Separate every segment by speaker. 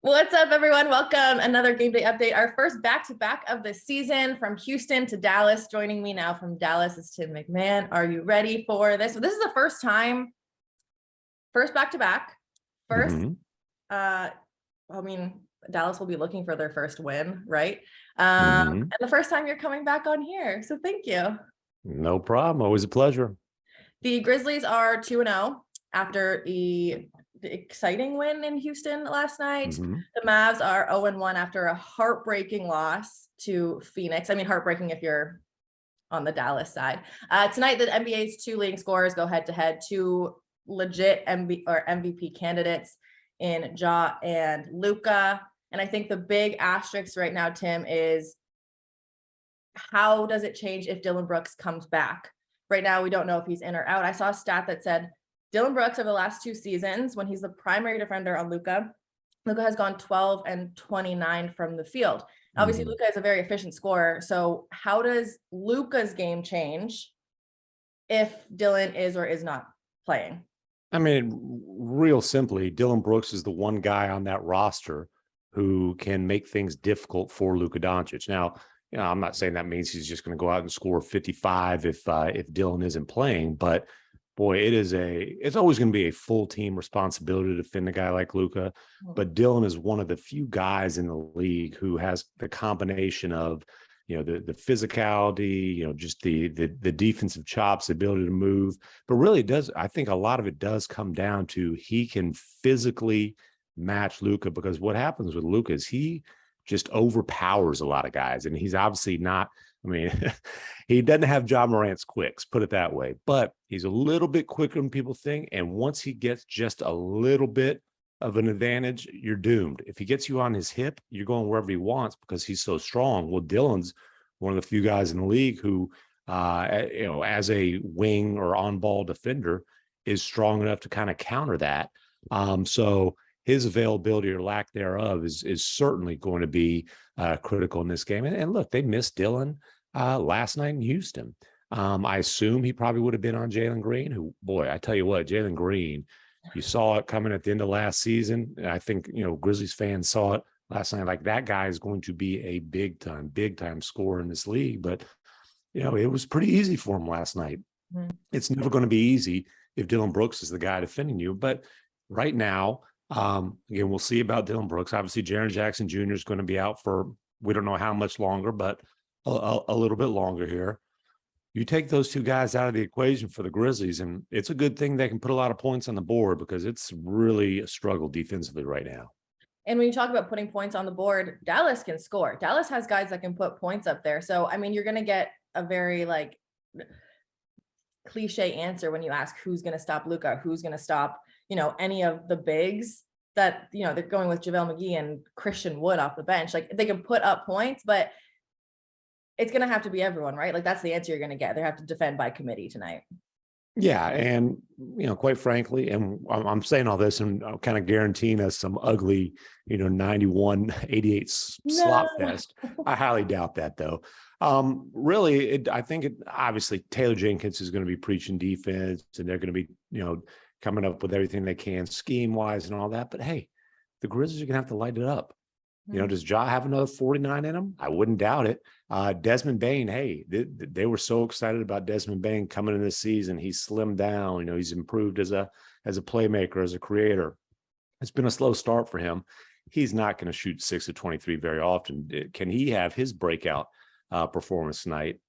Speaker 1: What's up, everyone? Welcome. Another game day update. Our first back-to-back of the season from Houston to Dallas. Joining me now from Dallas is Tim MacMahon. Are you ready for this? This is the first back-to-back. Dallas will be looking for their first win, right? And the first time you're coming back on here. So thank you.
Speaker 2: No problem. Always a pleasure.
Speaker 1: The Grizzlies are 2-0 after the exciting win in Houston last night. The Mavs are 0-1 after a heartbreaking loss to Phoenix. I mean, heartbreaking if you're on the Dallas side. Tonight, the NBA's two leading scorers go head-to-head, two legit MVP candidates in Ja and Luka. And I think the big asterisk right now, Tim, is how does it change if Dillon Brooks comes back? Right now, we don't know if he's in or out. I saw a stat that said Dillon Brooks over the last two seasons, when he's the primary defender on Luka has gone 12 and 29 from the field. Obviously, Luka is a very efficient scorer. So how does Luka's game change if Dillon is or is not playing?
Speaker 2: I mean, real simply, Dillon Brooks is the one guy on that roster who can make things difficult for Luka Doncic. Now, I'm not saying that means he's just going to go out and score 55 if Dillon isn't playing, but boy, it's always going to be a full team responsibility to defend a guy like Luka. But Dillon is one of the few guys in the league who has the combination of, the physicality, just the defensive chops, the ability to move. But really I think a lot of it does come down to he can physically match Luka, because what happens with Luka is he just overpowers a lot of guys. And he's obviously not, he doesn't have Ja Morant's quicks, put it that way, but he's a little bit quicker than people think. And once he gets just a little bit of an advantage, you're doomed. If he gets you on his hip, you're going wherever he wants because he's so strong. Well, Dillon's one of the few guys in the league who, as a wing or on-ball defender, is strong enough to kind of counter that. So his availability or lack thereof is certainly going to be critical in this game. And look, they missed Dillon last night in Houston. I assume he probably would have been on Jalen Green, who, boy, I tell you what, Jalen Green, you saw it coming at the end of last season. I think, Grizzlies fans saw it last night. Like, that guy is going to be a big time scorer in this league. But, it was pretty easy for him last night. It's never going to be easy if Dillon Brooks is the guy defending you. But right now, again, we'll see about Dillon Brooks. Obviously, Jaren Jackson Jr. is going to be out for, we don't know how much longer, but a little bit longer here. You take those two guys out of the equation for the Grizzlies, and it's a good thing they can put a lot of points on the board, because it's really a struggle defensively right now.
Speaker 1: And when you talk about putting points on the board, Dallas can score. Dallas has guys that can put points up there. So, you're going to get a very cliche answer when you ask who's going to stop Luka, who's going to stop, any of the bigs that, they're going with JaVale McGee and Christian Wood off the bench. They can put up points, but it's going to have to be everyone, right? That's the answer you're going to get. They have to defend by committee tonight.
Speaker 2: Yeah. And, quite frankly, and I'm saying all this and I'm kind of guaranteeing us some ugly, 91-88 slop fest. I highly doubt that, though. I think obviously Taylor Jenkins is going to be preaching defense, and they're going to be, coming up with everything they can scheme-wise and all that. But, hey, the Grizzlies are going to have to light it up. Does Ja have another 49 in him? I wouldn't doubt it. Desmond Bane, hey, they were so excited about Desmond Bane coming in this season. He's slimmed down. He's improved as a playmaker, as a creator. It's been a slow start for him. He's not going to shoot 6 of 23 very often. Can he have his breakout performance tonight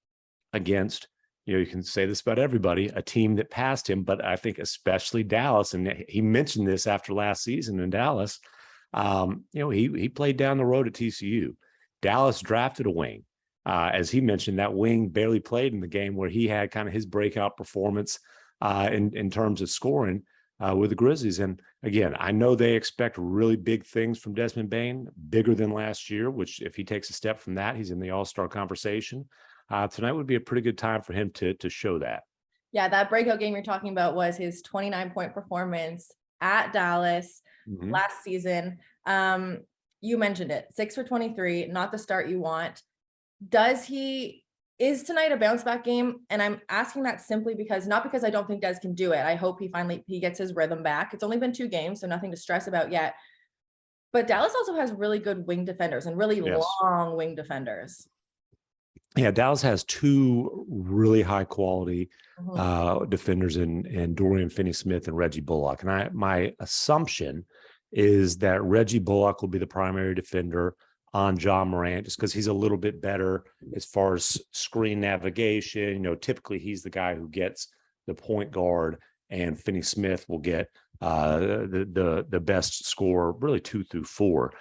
Speaker 2: against, you can say this about everybody, a team that passed him, but I think especially Dallas, and he mentioned this after last season in Dallas. He played down the road at TCU. Dallas drafted a wing. As he mentioned, that wing barely played in the game where he had kind of his breakout performance in terms of scoring with the Grizzlies. And again, I know they expect really big things from Desmond Bane, bigger than last year, which if he takes a step from that, he's in the All-Star conversation. Tonight would be a pretty good time for him to show that.
Speaker 1: Yeah, that breakout game you're talking about was his 29-point performance at Dallas last season. You mentioned it, 6 for 23, not the start you want. Is tonight a bounce back game? And I'm asking that simply because, not because I don't think Des can do it. I hope he gets his rhythm back. It's only been 2 games, so nothing to stress about yet. But Dallas also has really good wing defenders and really
Speaker 2: Yes.
Speaker 1: long wing defenders.
Speaker 2: Yeah, Dallas has two really high quality defenders in Dorian Finney-Smith and Reggie Bullock. And my assumption is that Reggie Bullock will be the primary defender on John Morant, just because he's a little bit better as far as screen navigation. You know, typically he's the guy who gets the point guard, and Finney-Smith will get the best score, really 2 through 4.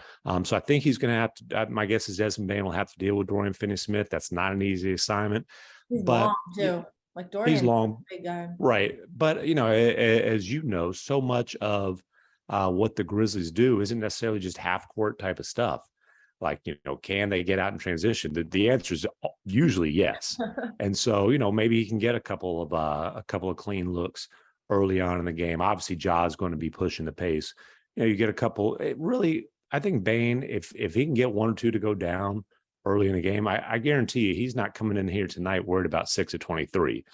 Speaker 2: So I think he's going to have to. My guess is Desmond Bane will have to deal with Dorian Finney-Smith. That's not an easy assignment.
Speaker 1: He's
Speaker 2: but
Speaker 1: long too. Like Dorian,
Speaker 2: he's long,
Speaker 1: big guy.
Speaker 2: right? But you know, as you know, so much of what the Grizzlies do isn't necessarily just half court type of stuff. Like, you know, can they get out in transition? The answer is usually yes. And so, you know, maybe he can get a couple of clean looks early on in the game. Obviously, Ja's going to be pushing the pace. You know, you get a couple. It really, I think Bane, if he can get 1 or 2 to go down early in the game, I guarantee you he's not coming in here tonight worried about 6 of 23.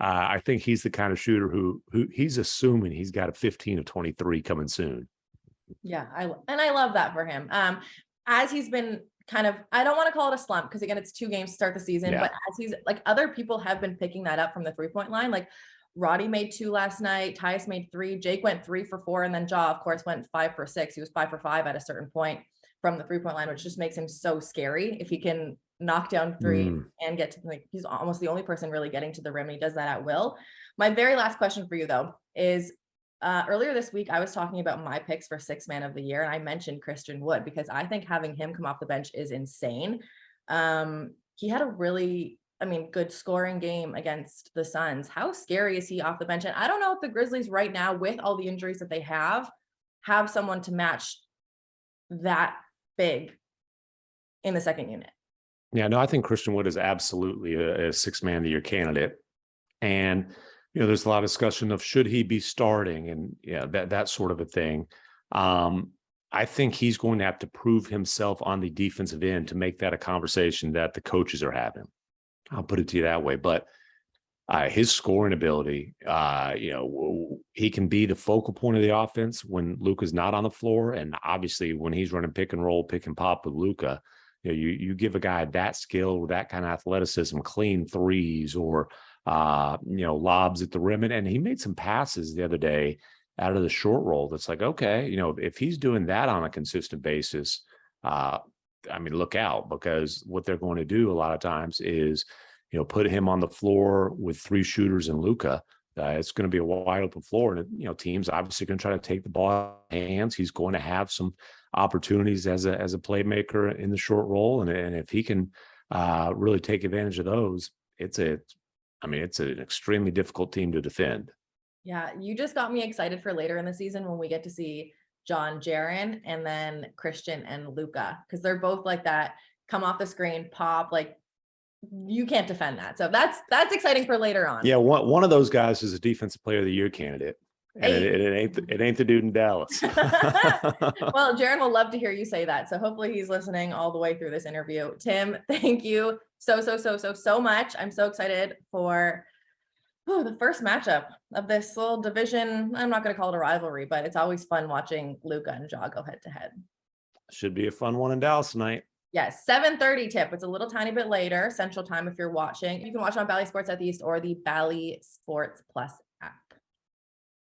Speaker 2: I think he's the kind of shooter who he's assuming he's got a 15 of 23 coming soon.
Speaker 1: Yeah, I love that for him. As he's been kind of, I don't want to call it a slump because again, it's 2 games to start the season, but as he's like, other people have been picking that up from the 3-point line. Like Roddy made 2 last night. Tyus made 3. Jake went 3 for 4. And then Ja, of course, went 5 for 6. He was 5 for 5 at a certain point from the 3-point line, which just makes him so scary. If he can knock down 3 and get to, like, he's almost the only person really getting to the rim. And he does that at will. My very last question for you though is, earlier this week, I was talking about my picks for 6th man of the year, and I mentioned Christian Wood because I think having him come off the bench is insane. He had a really, good scoring game against the Suns. How scary is he off the bench? And I don't know if the Grizzlies right now, with all the injuries that they have someone to match that big in the second unit. Yeah,
Speaker 2: no, I think Christian Wood is absolutely a 6th man of the year candidate. And you know, there's a lot of discussion of should he be starting and that sort of a thing. I think he's going to have to prove himself on the defensive end to make that a conversation that the coaches are having. I'll put it to you that way. But his scoring ability, he can be the focal point of the offense when Luka's not on the floor. And obviously when he's running pick and roll, pick and pop with Luka, you give a guy that skill with that kind of athleticism, clean threes or lobs at the rim. And he made some passes the other day out of the short roll. That's like, okay, if he's doing that on a consistent basis, look out, because what they're going to do a lot of times is, put him on the floor with 3 shooters and Luka. It's going to be a wide open floor. And, teams obviously going to try to take the ball out of hands. He's going to have some opportunities as a playmaker in the short roll. And if he can really take advantage of those, it's an extremely difficult team to defend.
Speaker 1: Yeah, you just got me excited for later in the season when we get to see John Jaren and then Christian and Luka, because they're both like that, come off the screen, pop, like you can't defend that. So that's exciting for later on.
Speaker 2: Yeah, one of those guys is a defensive player of the year candidate. And it ain't the dude in Dallas.
Speaker 1: Well, Jaren will love to hear you say that. So hopefully he's listening all the way through this interview. Tim, thank you so much. I'm so excited for the first matchup of this little division. I'm not going to call it a rivalry, but it's always fun watching Luka and Ja go head to head.
Speaker 2: Should be a fun one in Dallas tonight.
Speaker 1: Yes, 7:30 tip. It's a little tiny bit later, Central Time if you're watching. You can watch on Bally Sports Southeast or the Bally Sports Plus